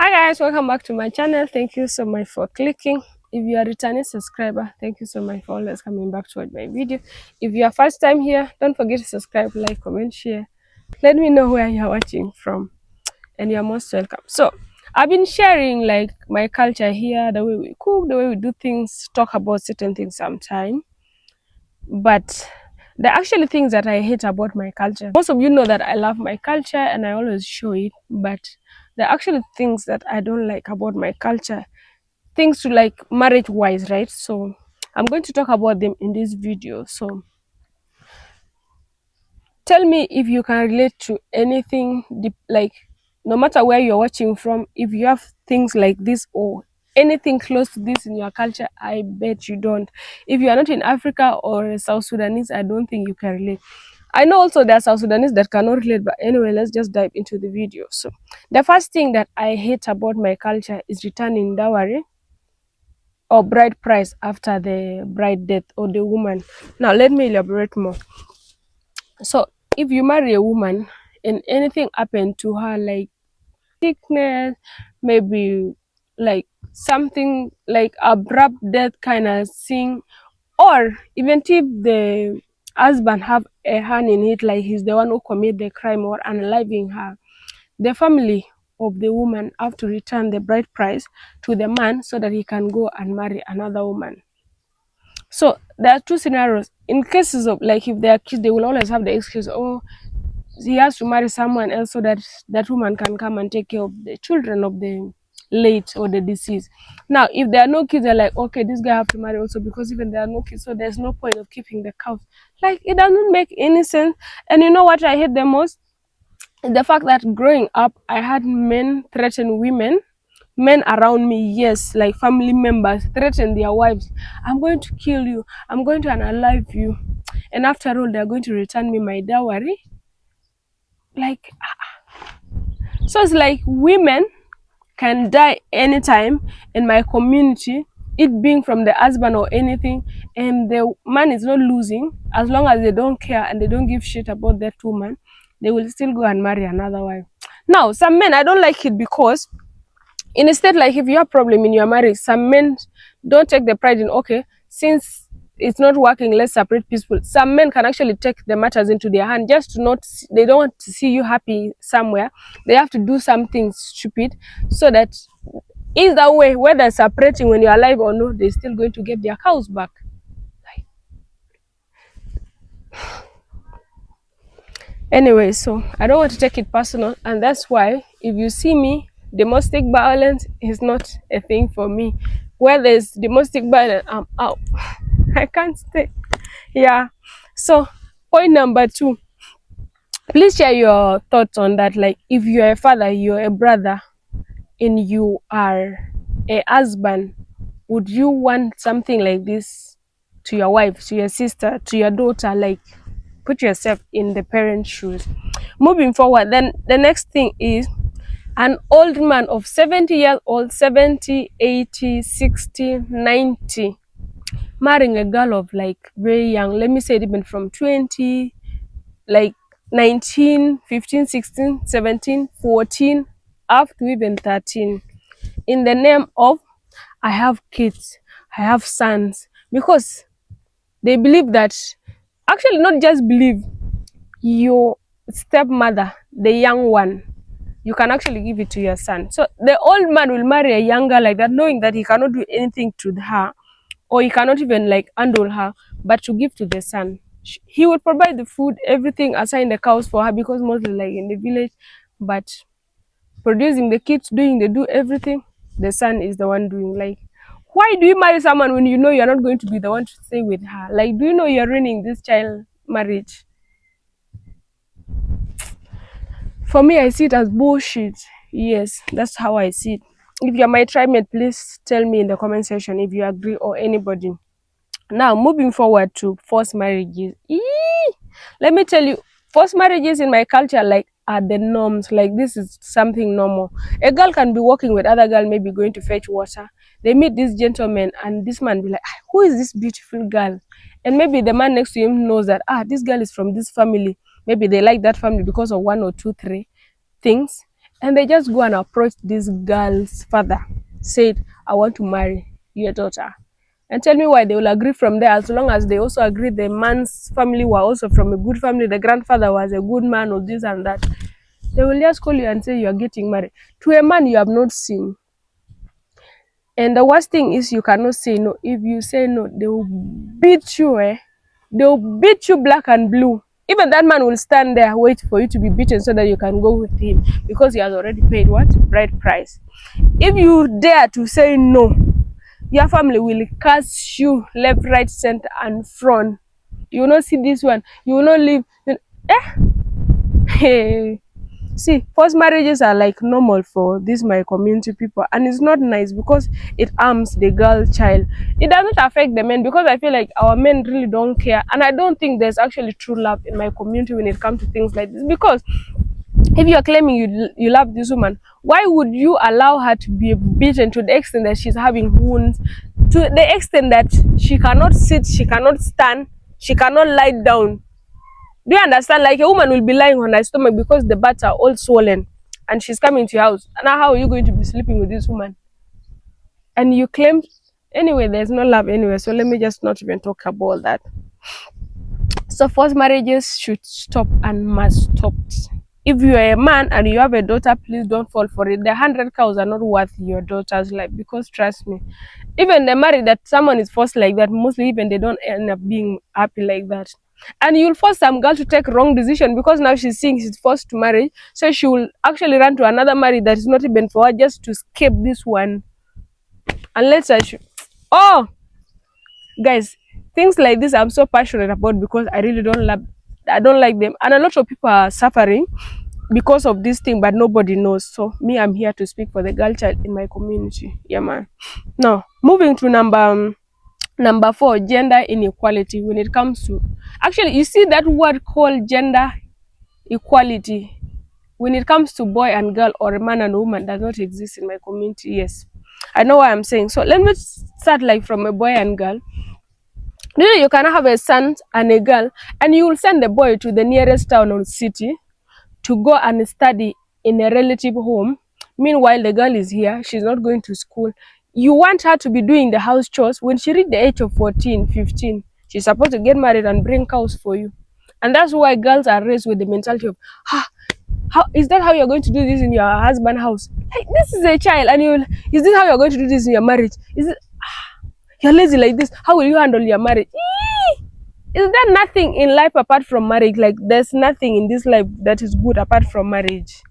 Hi guys, welcome back to my channel. Thank you so much for clicking. If you are a returning subscriber, thank you so much for always coming back to watch my video. If you are first time here, don't forget to subscribe, like, comment, share. Let me know where you are watching from, and you are most welcome. So I've been sharing like my culture here, the way we cook, the way we do things, talk about certain things sometime. But the actually things that I hate about my culture. Most of you know that I love my culture and I always show it, but the actually things that I don't like about my culture, things to like marriage wise, right? So I'm going to talk about them in this video. So tell me if you can relate to anything like no matter where you're watching from, if you have things like this or anything close to this in your culture. I bet you don't. If you are not in Africa or South Sudanese, I don't think you can relate. I know also there are South Sudanese that cannot relate, but anyway, let's just dive into the video. So the first thing that I hate about my culture is returning dowry or bride price after the bride death or the woman. Now let me elaborate more. So if you marry a woman and anything happened to her, like sickness, maybe like something like abrupt death kind of thing, or even if the husband have a hand in it, like he's the one who commit the crime or unaliving her, the family of the woman have to return the bride price to the man so that he can go and marry another woman. So there are two scenarios. In cases of like if they are kids, they will always have the excuse, oh, he has to marry someone else so that that woman can come and take care of the children of the late or the deceased. Now, if there are no kids, they're like, okay, this guy have to marry also because even there are no kids, so there's no point of keeping the cows. Like it doesn't make any sense. And you know what I hate the most? The fact that growing up, I had men threaten women, men around me, yes, like family members, threaten their wives. I'm going to kill you. I'm going to unalive you. And after all, they're going to return me my dowry. Like, so it's like women can die anytime in my community, it being from the husband or anything, and the man is not losing as long as they don't care and they don't give shit about that woman. They will still go and marry another wife. Now, some men, I don't like it because instead, like if you have problem in your marriage, some men don't take the pride in, okay, since it's not working, let's separate peaceful. Some men can actually take the matters into their hand just to not, they don't want to see you happy somewhere. They have to do something stupid so that either way, whether separating when you're alive or not, they're still going to get their cows back. Anyway, so I don't want to take it personal, and that's why if you see me, domestic violence is not a thing for me. Where there's domestic violence, I'm out. I can't stay. Yeah. So point number 2, please share your thoughts on that. Like if you're a father, you're a brother, and you are a husband, would you want something like this to your wife, to your sister, to your daughter? Like put yourself in the parent's shoes. Moving forward, then the next thing is an old man of 70 years old, 70, 80, 60, 90, marrying a girl of like very young, let me say even from 20, like 19, 15, 16, 17, 14, up to even 13, in the name of I have kids, I have sons, because they believe that, actually not just believe, your stepmother, the young one, you can actually give it to your son. So the old man will marry a young girl like that, knowing that he cannot do anything to her, or he cannot even like handle her, but to give to the son. He will provide the food, everything, assign the cows for her, because mostly like in the village, but producing the kids, doing the do everything, the son is the one doing. Like, why do you marry someone when you know you're not going to be the one to stay with her? Like, do you know you're ruining this child marriage? For me, I see it as bullshit. Yes, that's how I see it. If you're my tribe mate, please tell me in the comment section if you agree, or anybody. Now, moving forward to forced marriages. Let me tell you, forced marriages in my culture like are the norms. Like this is something normal. A girl can be walking with other girl, maybe going to fetch water. They meet this gentleman, and this man be like, "Ah, who is this beautiful girl?" And maybe the man next to him knows that this girl is from this family. Maybe they like that family because of one or two, three things. And they just go and approach this girl's father, said, I want to marry your daughter. And tell me why. They will agree from there, as long as they also agree the man's family were also from a good family, the grandfather was a good man, or this and that. They will just call you and say you are getting married to a man you have not seen. And the worst thing is you cannot say no. If you say no, they will beat you, eh? They will beat you black and blue. Even that man will stand there, wait for you to be beaten so that you can go with him, because he has already paid what? Bride price. If you dare to say no, your family will curse you left, right, center, and front. You will not see this one. You will not live. Eh? Hey. See, forced marriages are like normal for this my community people, and it's not nice because it harms the girl child. It doesn't affect the men, because I feel like our men really don't care, and I don't think there's actually true love in my community when it comes to things like this. Because if you are claiming you love this woman, why would you allow her to be beaten to the extent that she's having wounds, to the extent that she cannot sit, she cannot stand, she cannot lie down? Do you understand? Like, a woman will be lying on her stomach because the butts are all swollen, and she's coming to your house. Now, how are you going to be sleeping with this woman? And you claim, anyway, there's no love anyway. So let me just not even talk about that. So forced marriages should stop and must stop. If you are a man and you have a daughter, please don't fall for it. The 100 cows are not worth your daughter's life, because trust me, even the marriage that someone is forced like that, mostly even they don't end up being happy like that. And you'll force some girl to take wrong decision, because now she's seeing she's forced to marry, so she will actually run to another marriage that is not even for her, just to escape this one. And let's oh, guys, things like this I'm so passionate about, because I really don't love, I don't like them, and a lot of people are suffering because of this thing, but nobody knows. So me, I'm here to speak for the girl child in my community. Yeah, man. Now moving to number 4, gender inequality. When it comes to, actually, you see that word called gender equality, when it comes to boy and girl, or a man and woman, does not exist in my community. Yes, I know what I'm saying. So let me start like from a boy and girl. You can have a son and a girl, and you will send the boy to the nearest town or city to go and study in a relative home. Meanwhile, the girl is here, she's not going to school. You want her to be doing the house chores. When she reached the age of 14, 15, she's supposed to get married and bring cows for you. And that's why girls are raised with the mentality of, how is that how you're going to do this in your husband's house? Hey, this is a child, and is this how you're going to do this in your marriage? Is it, you're lazy like this, how will you handle your marriage? Is there nothing in life apart from marriage? Like, there's nothing in this life that is good apart from marriage.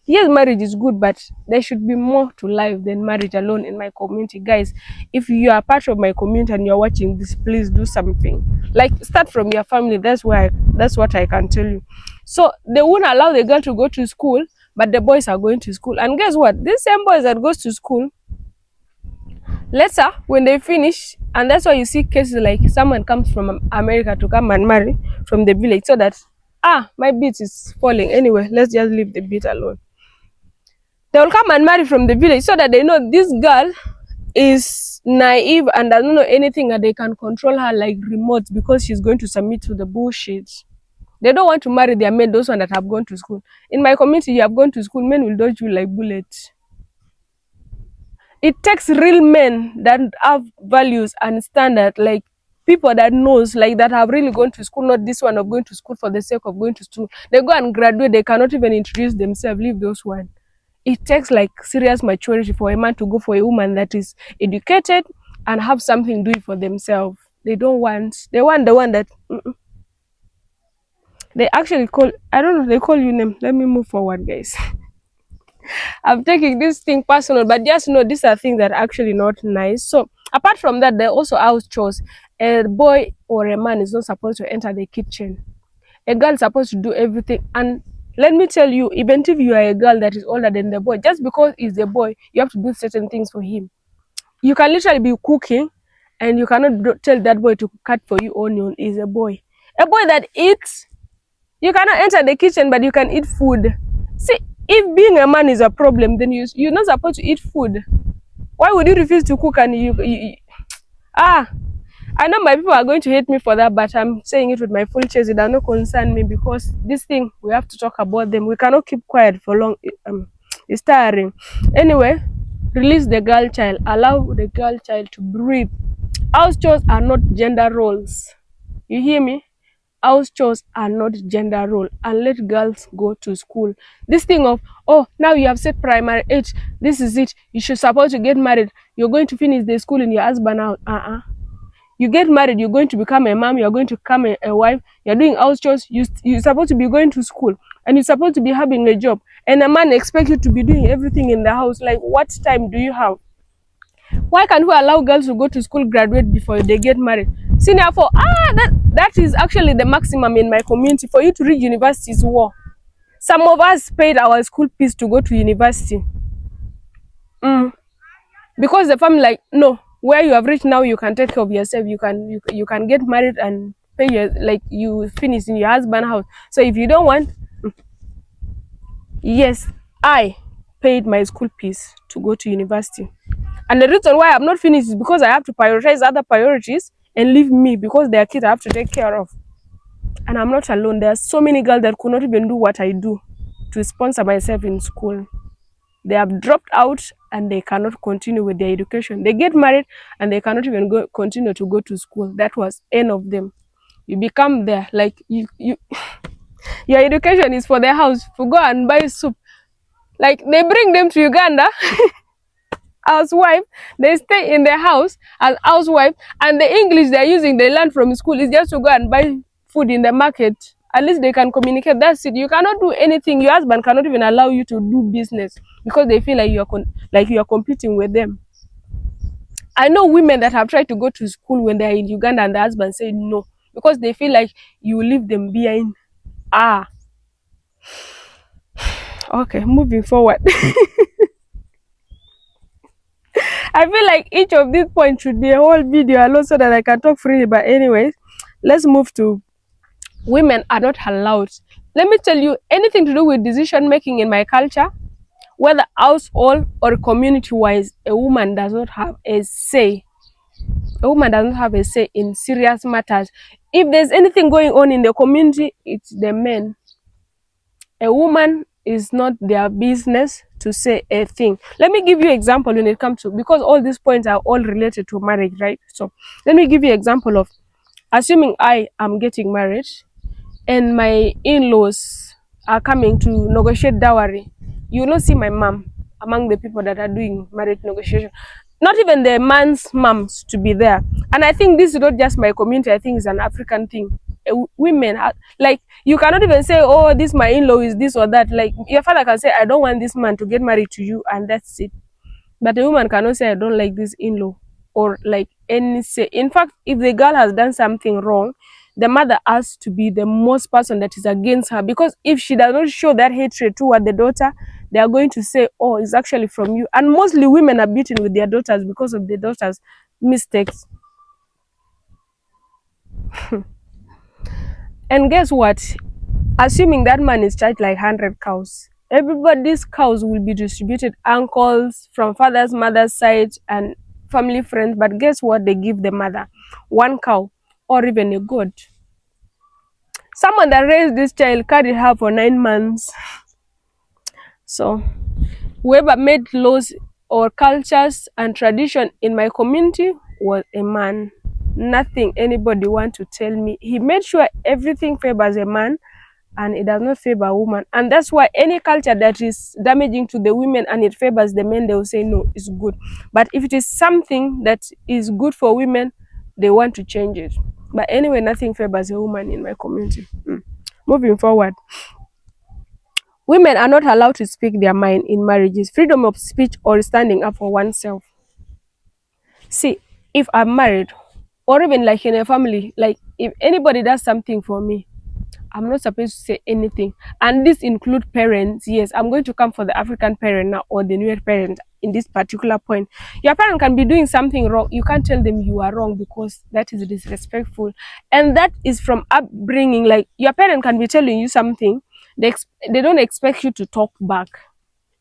Yes, marriage is good, but there should be more to life than marriage alone in my community. Guys, if you are part of my community and you're watching this, please do something. Like, start from your family. That's what I can tell you. So they won't allow the girl to go to school, but the boys are going to school. And guess what? These same boys that goes to school, later, when they finish, and that's why you see cases like someone comes from America to come and marry from the village, so that, my beat is falling. Anyway, let's just leave the beat alone. They will come and marry from the village, so that they know this girl is naive and doesn't know anything, and they can control her like remote, because she's going to submit to the bullshit. They don't want to marry their men, those ones that have gone to school. In my community, you have gone to school, men will dodge you like bullets. It takes real men that have values and standard, like people that knows, like that have really gone to school, not this one of going to school for the sake of going to school. They go and graduate, they cannot even introduce themselves, leave those one. It takes like serious maturity for a man to go for a woman that is educated and have something doing for themselves. They want the one that they actually call, I don't know, they call you name. Let me move forward, guys. I'm taking this thing personal, but just know these are things that are actually not nice. So apart from that, there are also house chores. A boy or a man is not supposed to enter the kitchen. A girl is supposed to do everything. And let me tell you, even if you are a girl that is older than the boy, just because he's a boy, you have to do certain things for him. You can literally be cooking, and you cannot tell that boy to cut for you onion. Is a boy. A boy that eats, you cannot enter the kitchen, but you can eat food. See, if being a man is a problem, then you're not supposed to eat food. Why would you refuse to cook? And I know my people are going to hate me for that, but I'm saying it with my full chest. It does not concern me, because this thing, we have to talk about them. We cannot keep quiet for long. It's tiring. Anyway, release the girl child. Allow the girl child to breathe. House chores are not gender roles. You hear me? House chores are not gender role, and let girls go to school. This thing of, oh, now you have set primary age, this is it, you should supposed to get married, you're going to finish the school in your husband out. You get married, you're going to become a mom, you're going to become a wife, you're doing house chores, you're supposed to be going to school, and you're supposed to be having a job, and a man expects you to be doing everything in the house. Like, what time do you have? Why can't we allow girls to go to school, graduate before they get married? Senior for that is actually the maximum in my community. For you to reach university is war. Some of us paid our school fees to go to university. Because the family like, no, where you have reached now, you can take care of yourself. You can get married and pay your, like, you finish in your husband's house. So if you don't want, yes, I paid my school fees to go to university. And the reason why I'm not finished is because I have to prioritize other priorities and leave me, because there are kids I have to take care of. And I'm not alone. There are so many girls that could not even do what I do to sponsor myself in school. They have dropped out and they cannot continue with their education. They get married and they cannot even continue to go to school. That was end of them. You become there, like you your education is for their house. To go and buy soup. Like, they bring them to Uganda housewife, they stay in their house as housewife, and the English they're using, they learn from school, is just to go and buy food in the market. At least they can communicate. That's it. You cannot do anything. Your husband cannot even allow you to do business because they feel like you are competing with them. I know women that have tried to go to school when they're in Uganda and the husband say no because they feel like you leave them behind. Okay, moving forward. I feel like each of these points should be a whole video alone so that I can talk freely. But anyways, let's move to women are not allowed. Let me tell you, anything to do with decision making in my culture, whether household or community wise, a woman does not have a say. A woman does not have a say in serious matters. If there's anything going on in the community, it's the men. A woman is not their business to say a thing. Let me give you an example when it comes to, because all these points are all related to marriage, right? So let me give you an example of, assuming I am getting married and my in-laws are coming to negotiate dowry. You will not see my mom among the people that are doing marriage negotiation. Not even the man's moms to be there. And I think this is not just my community, I think it's an African thing. Women are, like, you cannot even say, oh, this my in-law is this or that. Like, your father can say, I don't want this man to get married to you, and that's it. But a woman cannot say, I don't like this in-law, or like any say. In fact, if the girl has done something wrong, the mother has to be the most person that is against her, because if she does not show that hatred toward the daughter, they are going to say, oh, it's actually from you. And mostly women are beaten with their daughters because of the daughters' mistakes. And guess what? Assuming that man is charged like 100 cows, everybody's cows will be distributed, uncles from father's mother's side and family friends. But guess what? They give the mother one cow or even a goat. Someone that raised this child carried her for 9 months. So whoever made laws or cultures and tradition in my community was a man. Nothing anybody want to tell me. He made sure everything favors a man and it does not favor a woman. And that's why any culture that is damaging to the women and it favors the men, they will say no, it's good. But if it is something that is good for women, they want to change it. But anyway, nothing favors a woman in my community. Moving forward. Women are not allowed to speak their mind in marriages. Freedom of speech or standing up for oneself. See, if I'm married, or even like in a family, like if anybody does something for me, I'm not supposed to say anything. And this includes parents. Yes, I'm going to come for the African parent now, or the newer parent in this particular point. Your parent can be doing something wrong. You can't tell them you are wrong because that is disrespectful. And that is from upbringing. Like, your parent can be telling you something, they don't expect you to talk back.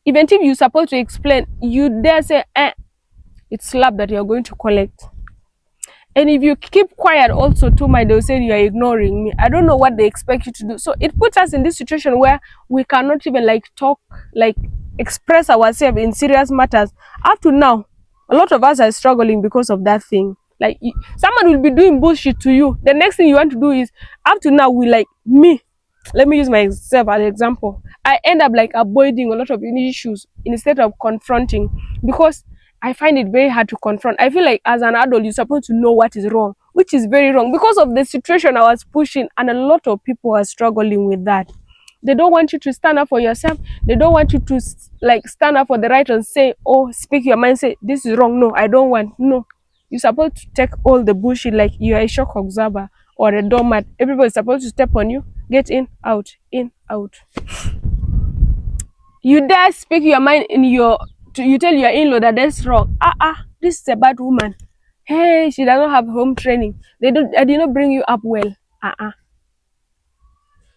Even if you're supposed to explain, you dare say, it's slap that you're going to collect. And if you keep quiet also too much, they'll say you're ignoring me. I don't know what they expect you to do. So it puts us in this situation where we cannot even like talk, like express ourselves in serious matters. Up to now, a lot of us are struggling because of that thing. Like someone will be doing bullshit to you. The next thing you want to do is, up to now, we like me. Let me use myself as an example. I end up like avoiding a lot of issues instead of confronting, because I find it very hard to confront. I feel like as an adult, you're supposed to know what is wrong, which is very wrong because of the situation I was pushing, and a lot of people are struggling with that. They don't want you to stand up for yourself. They don't want you to like stand up for the right and say, oh, speak your mind, say this is wrong. No, I don't want. No, you're supposed to take all the bullshit like you're a shock observer or a doormat. Everybody's supposed to step on you. Get in, out, in, out. You dare speak your mind in your, you tell your in-law that that's wrong. This is a bad woman. Hey, she does not have home training. I did not bring you up well.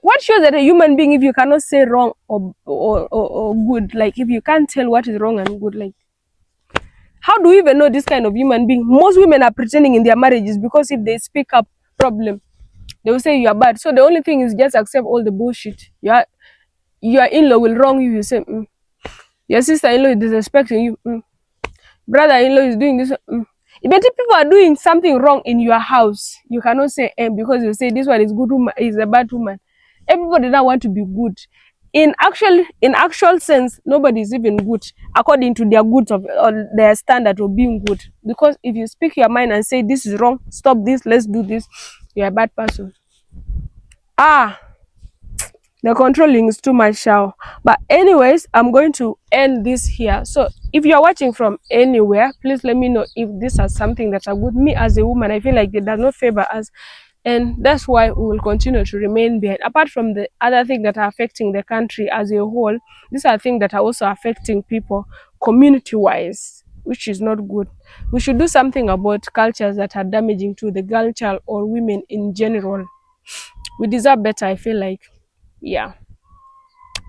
What shows that a human being, if you cannot say wrong or good, like if you can't tell what is wrong and good, like how do we even know this kind of human being? Most women are pretending in their marriages because if they speak up problem, they will say you are bad. So the only thing is just accept all the bullshit. Your in-law will wrong you. You say, your sister-in-law is disrespecting you. Brother-in-law is doing this. But if people are doing something wrong in your house, you cannot say because you say this one is good woman, is a bad woman. Everybody now want to be good. In actual sense, nobody is even good according to their goods of or their standard of being good. Because if you speak your mind and say this is wrong, stop this, let's do this, you're a bad person. The controlling is too much now. But anyways, I'm going to end this here. So if you're watching from anywhere, please let me know if this is something that are good. Me as a woman, I feel like it does not favor us, and that's why we will continue to remain behind. Apart from the other things that are affecting the country as a whole, these are things that are also affecting people community wise, which is not good. We should do something about cultures that are damaging to the girl child or women in general. We deserve better, I feel like. Yeah,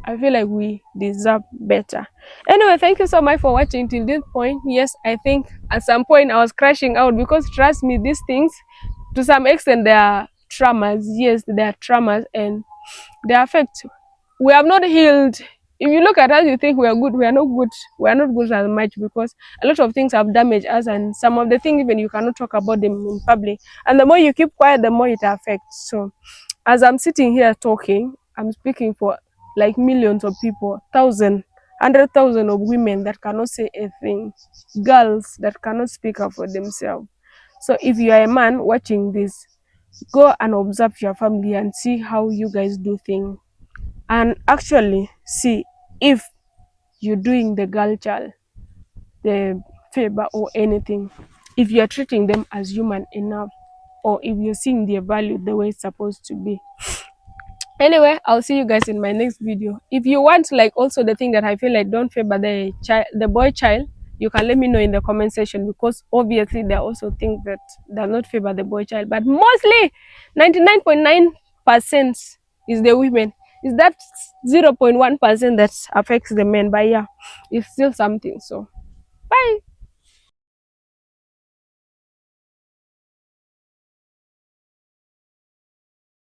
I feel like we deserve better. Anyway, thank you so much for watching till this point. Yes, I think at some point I was crashing out because trust me, these things to some extent they are traumas. Yes, they are traumas and they affect. We have not healed. If you look at us, you think we are good. We are not good. We are not good as much because a lot of things have damaged us, and some of the things even you cannot talk about them in public. And the more you keep quiet, the more it affects. So as I'm sitting here talking, I'm speaking for like millions of people, 100,000 of women that cannot say a thing, girls that cannot speak up for themselves. So if you are a man watching this, go and observe your family and see how you guys do things, and actually see if you're doing the girl child the favor or anything, if you're treating them as human enough, or if you're seeing their value the way it's supposed to be. Anyway, I'll see you guys in my next video. If you want like also the thing that I feel like don't favor the child, the boy child, you can let me know in the comment section, because obviously there are also things that do not favor the boy child, but mostly 99.9% is the women. Is that 0.1% that affects the men? But yeah, it's still something. So bye.